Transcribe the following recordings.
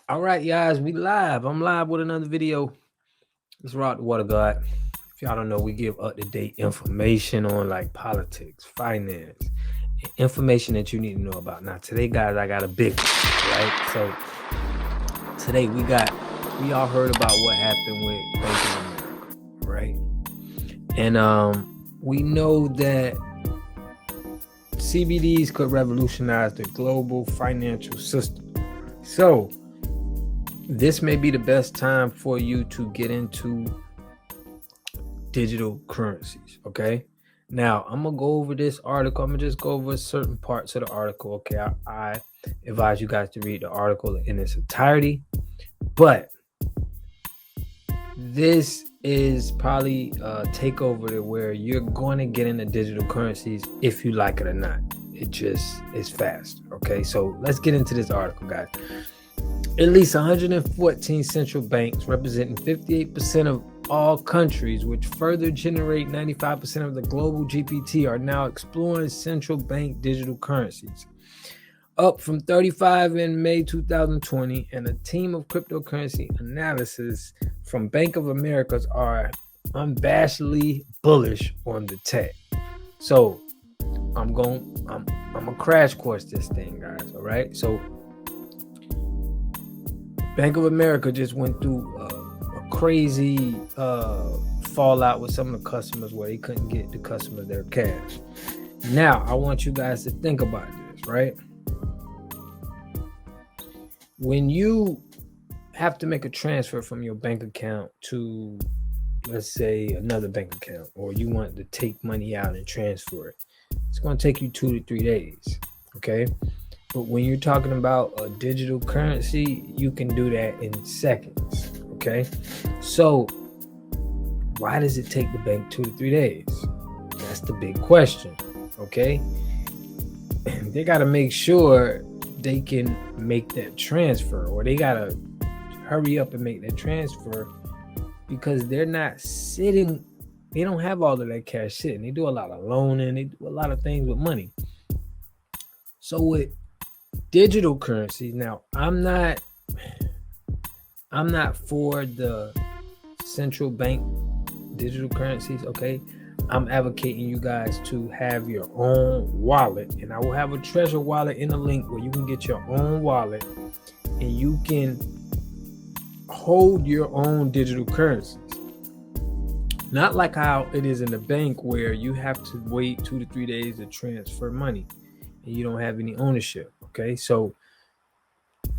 All right, guys, we live. I'm live with another video. Let's rock the water god. If y'all don't know, we give up-to-date information on like politics, finance, information that you need to know about. Now, today, guys, I got a big one, right? So today we all heard about what happened with Bank of America, right? And we know that CBDs could revolutionize the global financial system. So this may be the best time for you to get into digital currencies. Okay. Now I'm gonna go over this article. I'm gonna just go over certain parts of the article. Okay. I advise you guys to read the article in its entirety. But this is probably a takeover to where you're going to get into digital currencies if you like it or not. It just is fast. Okay. So let's get into this article, guys. At least 114 central banks representing 58% of all countries, which further generate 95% of the global GPT, are now exploring central bank digital currencies, up from 35 in May 2020. And a team of cryptocurrency analysts from Bank of America are unabashedly bullish on the tech. So I'm gonna crash course this thing, guys. All right. So Bank of America just went through a crazy fallout with some of the customers where they couldn't get the customers their cash. Now, I want you guys to think about this, right? When you have to make a transfer from your bank account to, let's say, another bank account, or you want to take money out and transfer it, it's going to take you 2 to 3 days, okay? But when you're talking about a digital currency, you can do that in seconds, okay? So why does it take the bank 2 to 3 days? That's the big question, okay? They got to make sure they can make that transfer, or they got to hurry up and make that transfer, because they're not sitting, they don't have all of that cash sitting. They do a lot of loaning, they do a lot of things with money. So with digital currencies, now I'm not for the central bank digital currencies, okay? I'm advocating you guys to have your own wallet, and I will have a Trezor wallet in the link where you can get your own wallet and you can hold your own digital currencies. Not like how it is in the bank where you have to wait 2 to 3 days to transfer money and you don't have any ownership. Okay, so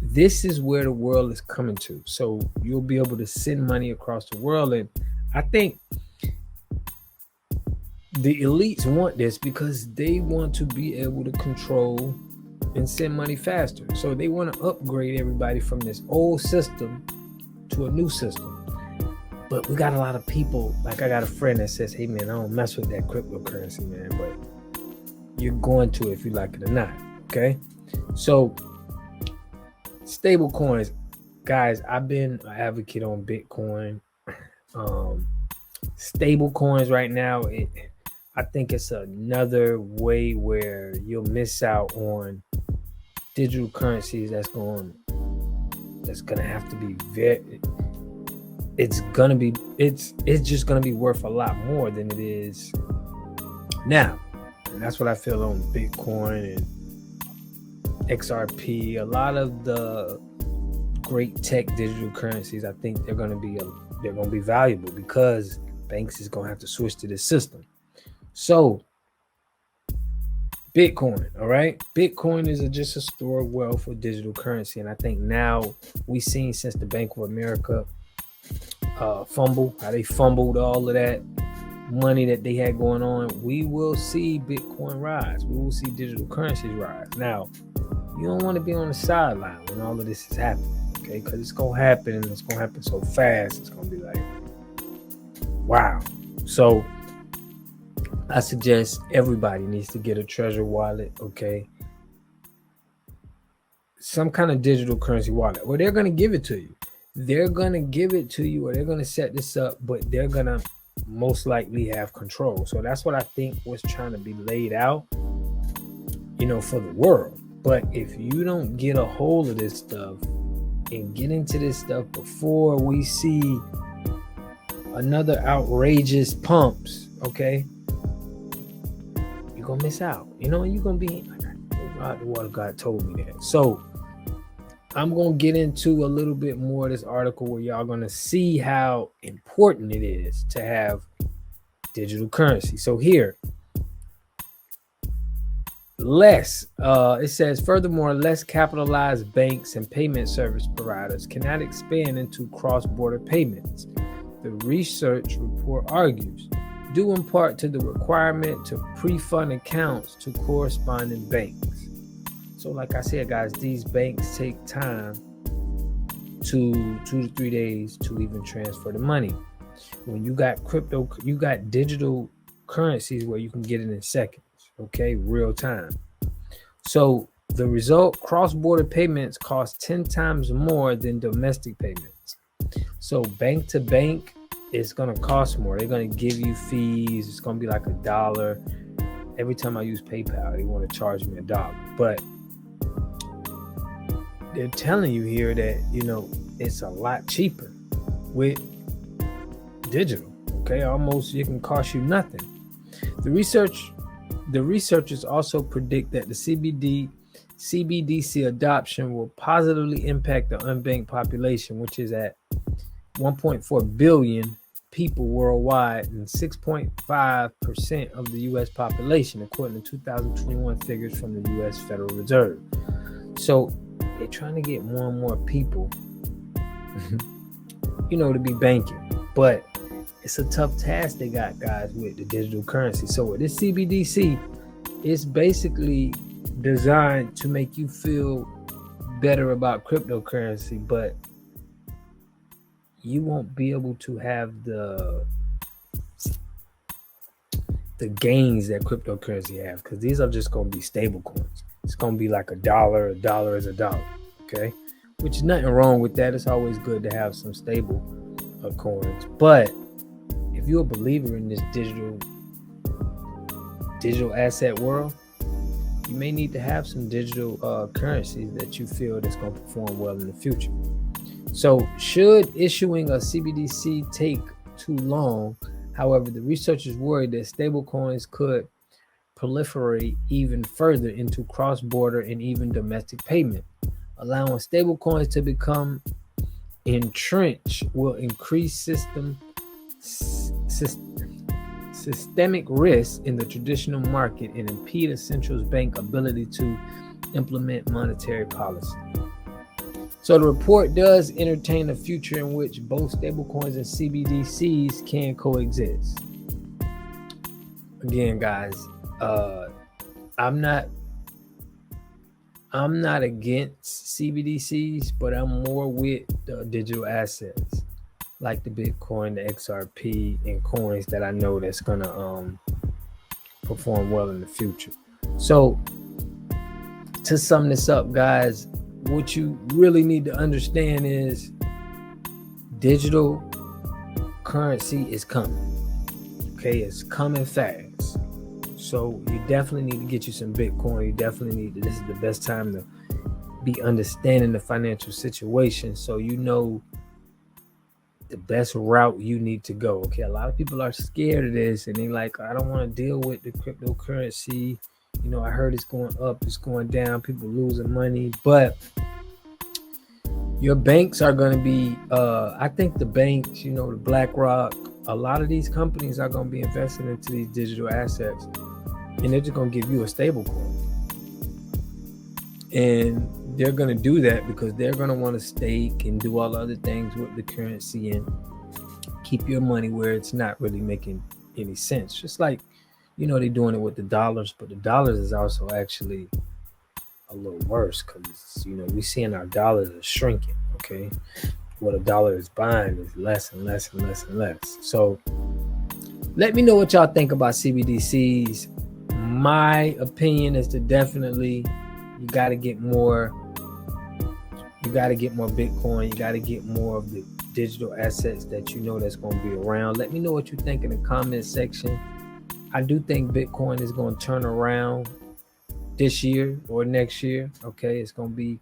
this is where the world is coming to. So you'll be able to send money across the world. And I think the elites want this because they want to be able to control and send money faster. So they want to upgrade everybody from this old system to a new system. But we got a lot of people, like I got a friend that says, hey man, I don't mess with that cryptocurrency, man, but you're going to if you like it or not. Okay. So stable coins, guys, I've been an advocate on Bitcoin. Stable coins right now, I think it's another way where you'll miss out on digital currencies. That's gonna have to be it's just gonna be worth a lot more than it is now. And that's what I feel on Bitcoin and XRP, a lot of the great tech digital currencies. I think they're going to be valuable because banks is going to have to switch to this system. So Bitcoin, all right, Bitcoin is just a store of wealth for digital currency, and I think now we've seen since the Bank of America how they fumbled all of that money that they had going on, we will see Bitcoin rise. We will see digital currencies rise. Now, you don't want to be on the sideline when all of this is happening, okay? Because it's going to happen, and it's going to happen so fast, it's going to be like, wow. So I suggest everybody needs to get a Trezor wallet, okay? Some kind of digital currency wallet, or they're going to give it to you. They're going to give it to you, or they're going to set this up, but they're going to most likely have control. So that's what I think was trying to be laid out, for the world. But if you don't get a hold of this stuff, and get into this stuff before we see another outrageous pumps, okay, you're gonna miss out. You're gonna be the water God told me that. So I'm gonna get into a little bit more of this article where y'all gonna see how important it is to have digital currency. So here, it says, furthermore, less capitalized banks and payment service providers cannot expand into cross-border payments. The research report argues, due in part to the requirement to pre-fund accounts to corresponding banks. So like I said, guys, these banks take time to 2 to 3 days to even transfer the money. When you got crypto, you got digital currencies where you can get it in seconds, okay, real time. So the result, cross-border payments cost 10 times more than domestic payments. So bank to bank, it's going to cost more. They're going to give you fees. It's going to be like $1. Every time I use PayPal, they want to charge me $1. But they're telling you here that, it's a lot cheaper with digital. Okay, almost it can cost you nothing. The researchers also predict that the CBDC adoption will positively impact the unbanked population, which is at 1.4 billion people worldwide and 6.5% of the U.S. population, according to 2021 figures from the U.S. Federal Reserve. So they're trying to get more and more people, to be banking. But it's a tough task they got, guys, with the digital currency. So with this CBDC, it's basically designed to make you feel better about cryptocurrency, but you won't be able to have the gains that cryptocurrency has, because these are just going to be stable coins. It's going to be like $1. $1 is $1, okay? Which is nothing wrong with that. It's always good to have some stable coins. But if you're a believer in this digital asset world, you may need to have some digital currencies that you feel that's going to perform well in the future. So should issuing a CBDC take too long? However, the researchers worry that stablecoins could proliferate even further into cross-border and even domestic payment. Allowing stablecoins to become entrenched will increase systemic risk in the traditional market and impede a central bank's ability to implement monetary policy. So the report does entertain a future in which both stablecoins and CBDCs can coexist. Again, guys, I'm not against CBDCs, but I'm more with digital assets like the Bitcoin, the XRP, and coins that I know that's gonna perform well in the future. So to sum this up, guys, what you really need to understand is digital currency is coming. Okay, it's coming fast. So you definitely need to get you some Bitcoin. You definitely need to, this is the best time to be understanding the financial situation, so you know the best route you need to go. Okay, a lot of people are scared of this and they're like, I don't want to deal with the cryptocurrency. I heard it's going up, it's going down, people losing money. But your banks are going to be, I think the banks, the BlackRock, a lot of these companies are going to be investing into these digital assets, and they're just going to give you a stable coin. And they're going to do that because they're going to want to stake and do all other things with the currency and keep your money where it's not really making any sense. Just like, they're doing it with the dollars, but the dollars is also actually a little worse because, we're seeing our dollars are shrinking, okay? What a dollar is buying is less and less and less and less. So let me know what y'all think about CBDCs. My opinion is to definitely, you got to get more Bitcoin. You got to get more of the digital assets that that's going to be around. Let me know what you think in the comment section. I do think Bitcoin is going to turn around this year or next year. Okay, it's going to be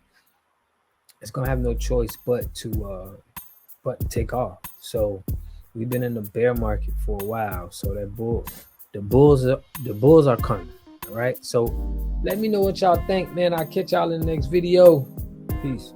it's gonna have no choice but to take off. So we've been in the bear market for a while. So the bulls are coming. All right. So let me know what y'all think, man. I'll catch y'all in the next video. Peace.